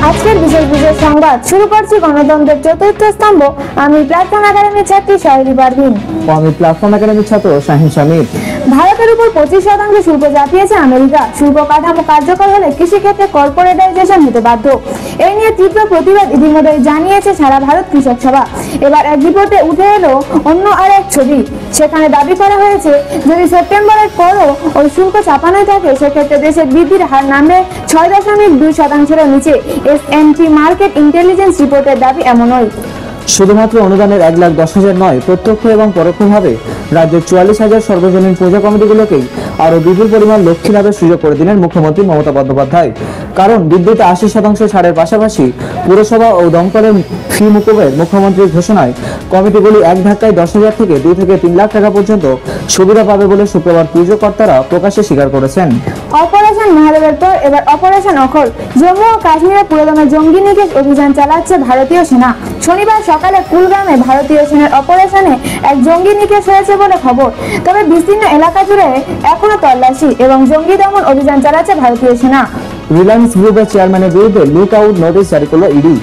আজকের বিশেষ বিশেষ সংবাদ শুরু করছি গণতন্ত্রের চতুর্থ স্তম্ভ। আমি প্ল্যাটফর্ম একাডেমির ছাত্রী শাহরি পারভিন। আমি প্ল্যাটফর্ম একাডেমির ছাত্র শাহিন শামির। ভারতের উপর 25% শুল্ক চাপিয়েছে আমেরিকা। শুল্ক কাঠামো কার্যকর হলে কৃষিক্ষেত্রে কর্পোরেটাইজেশন হতে বাধ্য। এই নিয়ে তীব্র প্রতিবাদ ইতিমধ্যে জানিয়েছে সারা ভারত কৃষক সভা। এবার এক রিপোর্টে উঠে এলো অন্য আরেক ছবি। সেখানে দাবি করা হয়েছে, যদি সেপ্টেম্বরের পরও ওই শুল্ক চাপানোই থাকে, সেক্ষেত্রে দেশের বৃদ্ধির হার নামবে 6.2%-এর নিচে। এস&পি মার্কেট ইন্টেলিজেন্স রিপোর্টের দাবি এমনই। শুধুমাত্র অনুদানের 1,10,000 নয়, প্রত্যক্ষ এবং পরোক্ষভাবে রাজ্যের 44,000 সর্বজনীন পূজা কমিটিগুলোকেই আরো বিপুল পরিমাণ লক্ষ্মী লাভের সুযোগ করে দিলেন মুখ্যমন্ত্রী মমতা বন্দ্যোপাধ্যায়। কারণ বিদ্যুতে 80% ছাড়ের পাশাপাশি পুরসভা ও দমকলের ফি মুকুবের মুখ্যমন্ত্রীর ঘোষণায় কমিটিগুলি এক ধাক্কায় 10,000 থেকে 2 থেকে 3 লাখ টাকা পর্যন্ত সুবিধা পাবে বলে শুক্রবার পুজো কর্তারা প্রকাশ্যে স্বীকার করেছেন। অপারেশন মহাদেবের পর এবার অপারেশন অখর। জম্মু ও কাশ্মীরে পুরোদমে জঙ্গি নিকেশ অভিযান চালাচ্ছে ভারতীয় সেনা। শনিবার সকালে কুলগামে ভারতীয় সেনার অপারেশনে এক জঙ্গি নিকেশ হয়েছে বলে খবর। তবে বিস্তীর্ণ এলাকা জুড়ে এখনো তল্লাশি এবং জঙ্গি দমন অভিযান চালাচ্ছে ভারতীয় সেনা। রিলায়েন্স গ্রুপের চেয়ারম্যানের বিরুদ্ধে লুক আউট নোটিশ জারি করল ইডি।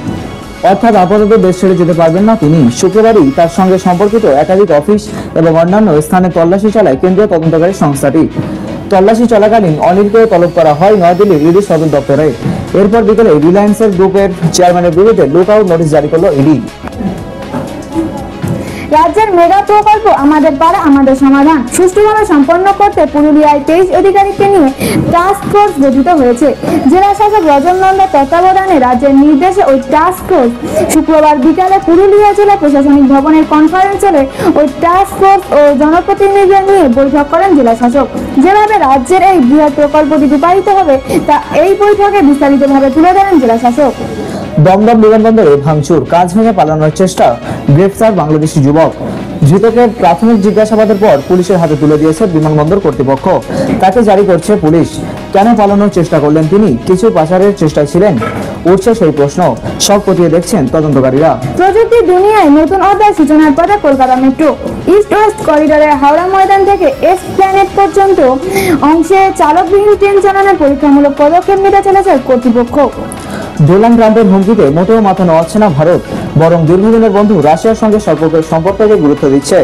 অর্থাৎ আপাতত দেশ ছেড়ে যেতে পারবেন না তিনি। শুক্রবারই তার সঙ্গে সম্পর্কিত একাধিক অফিস এবং অন্যান্য স্থানে তল্লাশি চালায় কেন্দ্রীয় তদন্তকারী সংস্থাটি। তল্লাশি চলাকালীন অনিলকেও তলব করা হয় নয়াদিল্লির ইডি সদর দপ্তরে। এরপর বিকেলে রিলায়েন্সের গ্রুপের চেয়ারম্যানের বিরুদ্ধে লুক আউট নোটিশ জারি করল ইডি। রাজ্যের মেগা প্রকল্প আমাদের পাড়া আমাদের সমাধান সুষ্ঠুভাবে সম্পন্ন করতে পুরুলিয়ায় 23 অধিকারীকে নিয়ে টাস্ক ফোর্স গঠিত হয়েছে। জেলা শাসক রজন নন্দর তত্ত্বাবধানে রাজ্যের নির্দেশে ওই টাস্ক ফোর্স শুক্রবার বিকালে পুরুলিয়া জেলা প্রশাসনিক ভবনের কনফারেন্স হলে ওই টাস্ক ফোর্স ও জনপ্রতিনিধিদের নিয়ে বৈঠক করেন জেলা শাসক। যেভাবে রাজ্যের এই বৃহৎ প্রকল্পটি রূপায়িত হবে তা এই বৈঠকে বিস্তারিতভাবে তুলে ধরেন জেলা শাসক। দমদম বিমানবন্দরে ভাঙচুর, কাজ ভেঙে পালানোর চেষ্টা, গ্রেফতার বাংলাদেশি যুবক। ধৃতকে প্রাথমিক জিজ্ঞাসাবাদের পর পুলিশের হাতে তুলে দিয়েছে বিমানবন্দর কর্তৃপক্ষ। তাকে জারি করছে পুলিশ। কেন পালানোর চেষ্টা করলেন তিনি? কিছু পাচারের চেষ্টায় ছিলেন? উঠছে সেই প্রশ্ন। সব খতিয়ে দেখছেন তদন্তকারীরা। প্রযুক্তির দুনিয়ায় নতুন অধ্যায় সূচনার পথে কলকাতা মেট্রো। ইস্ট ওয়েস্ট করিডোরে হাওড়া ময়দান থেকে এসপ্ল্যানেড পর্যন্ত অংশে চালকবিহীন ট্রেন চালানোর পরীক্ষামূলক পদক্ষেপ নিতে চলেছে কর্তৃপক্ষ। ডোনাল্ড ট্রাম্পের হুমকিতে মোটেও মাথা নোয়াচ্ছে না ভারত, বরং দীর্ঘদিনের বন্ধু রাশিয়ার সঙ্গে সম্পর্ককে গুরুত্ব দিচ্ছে।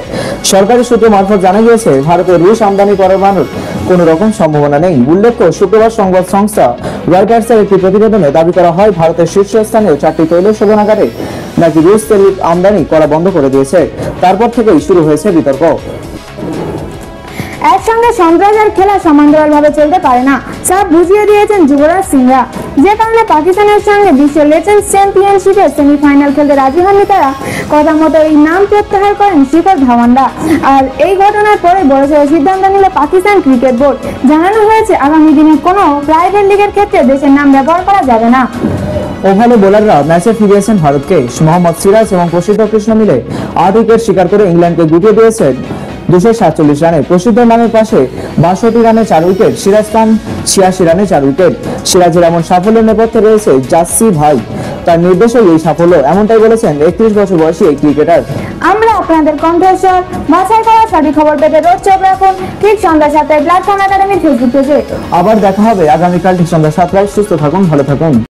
সরকারি সূত্র মারফত জানা গিয়েছে, ভারতে রুশ আমদানি করানোর কোনো রকম সম্ভাবনা নেই। উল্লেখ্য, শুক্রবার সংবাদ সংস্থা রয়টার্সের একটি প্রতিবেদনে দাবি করা হয়, ভারতের শীর্ষস্থানীয় 4টি তৈল শোধনাগারে নাকি রুশ তেল আমদানি করা বন্ধ করে দিয়েছে। তারপর থেকেই শুরু হয়েছে বিতর্ক। একসঙ্গে সন্ত্রাসের খেলা সমান্তরালভাবে চলতে পারে না, সাফ বুঝিয়ে দিয়েছেন যুবরাজ সিংরা। যে কারণে পাকিস্তানের সঙ্গে বিশ্ব লেজেন্ডস চ্যাম্পিয়নশিপের সেমিফাইনাল খেলতে রাজি হননি তারা। কথা মতো এই নাম প্রত্যাহার করেন শিখর ধাওয়ানরা। আর এই ঘটনার পরে বড়সড় সিদ্ধান্ত নিল পাকিস্তান ক্রিকেট বোর্ড। জানানো হয়েছে, আগামী দিনে কোনো প্রাইভেট লিগের ক্ষেত্রে দেশের নাম ব্যবহার করা যাবে না। ওভালে বোলাররা ম্যাচে ফিরিয়েছেন ভারতকে। মোহাম্মদ সিরাজ এবং প্রসিদ্ধ কৃষ্ণ মিলে 8 উইকেট শিকার করে ইংল্যান্ডকে গুটিয়ে দিয়েছেন 247 রানে। প্রসিদ্ধ নামের পাশে 62 রানে 4 উইকেট, সিরাজ খান 86 রানে 4 উইকেট। সিরাজের এমন সাফল্যের নেপথ্যে রয়েছে জাসি ভাই। তার নির্দেশেই এই সাফল্য, এমনটাই বলেছেন 31 বছর বয়সী এই ক্রিকেটার। আমরা আপনাদের কণ্ঠস্বর বাছাই করা সঠিক খবর পেতে রোজ চোখ রাখুন ঠিক সন্ধ্যা 7টায় প্ল্যাটফর্ম একাডেমির ফেসবুক পেজে। আবার দেখা হবে আগামীকাল ঠিক সন্ধ্যা 7টায়। সুস্থ থাকুন, ভালো থাকুন।